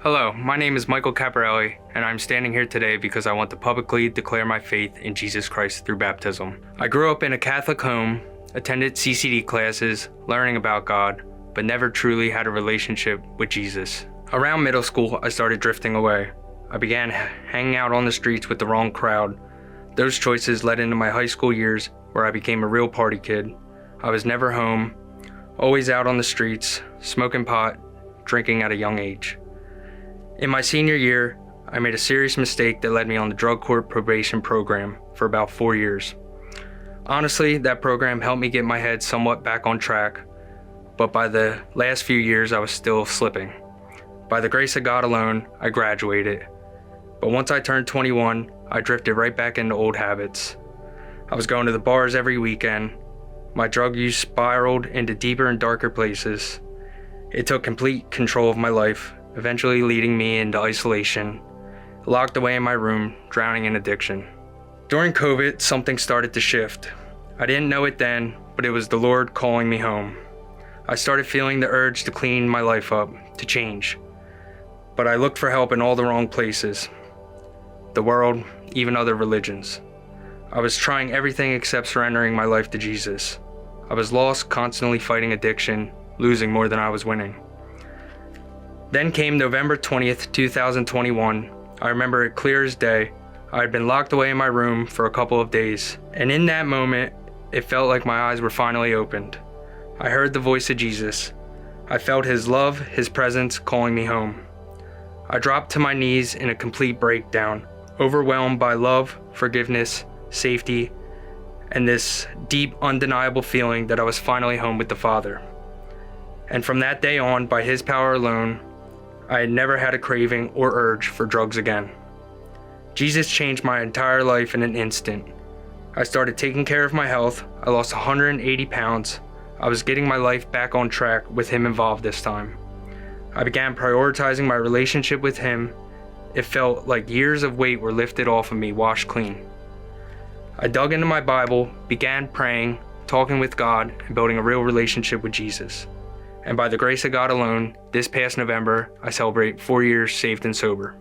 Hello, my name is Michael Caparelli, and I'm standing here today because I want to publicly declare my faith in Jesus Christ through baptism. I grew up in a Catholic home, attended CCD classes, learning about God, but never truly had a relationship with Jesus. Around middle school, I started drifting away. I began hanging out on the streets with the wrong crowd. Those choices led into my high school years, where I became a real party kid. I was never home, always out on the streets, smoking pot, drinking at a young age. In my senior year, I made a serious mistake that led me on the drug court probation program for about 4 years. Honestly, that program helped me get my head somewhat back on track, but by the last few years, I was still slipping. By the grace of God alone, I graduated. But once I turned 21, I drifted right back into old habits. I was going to the bars every weekend. My drug use spiraled into deeper and darker places. It took complete control of my life, eventually leading me into isolation, locked away in my room, drowning in addiction. During COVID, something started to shift. I didn't know it then, but it was the Lord calling me home. I started feeling the urge to clean my life up, to change. But I looked for help in all the wrong places. The world, even other religions. I was trying everything except surrendering my life to Jesus. I was lost, constantly fighting addiction, losing more than I was winning. Then came November 20th, 2021. I remember it clear as day. I had been locked away in my room for a couple of days, and in that moment, it felt like my eyes were finally opened. I heard the voice of Jesus. I felt his love, his presence calling me home. I dropped to my knees in a complete breakdown, overwhelmed by love, forgiveness, safety, and this deep, undeniable feeling that I was finally home with the Father. And from that day on, by his power alone, I had never had a craving or urge for drugs again. Jesus changed my entire life in an instant. I started taking care of my health. I lost 180 pounds. I was getting my life back on track with him involved this time. I began prioritizing my relationship with him. It felt like years of weight were lifted off of me, washed clean. I dug into my Bible, began praying, talking with God, and building a real relationship with Jesus. And by the grace of God alone, this past November, I celebrate 4 years saved and sober.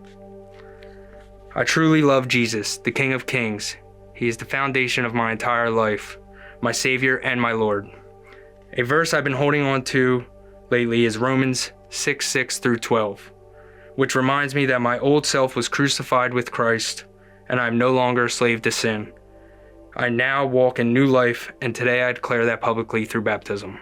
I truly love Jesus, the King of Kings. He is the foundation of my entire life, my Savior and my Lord. A verse I've been holding on to lately is Romans 6:6 through 12, which reminds me that my old self was crucified with Christ, and I am no longer a slave to sin. I now walk in new life, and today I declare that publicly through baptism.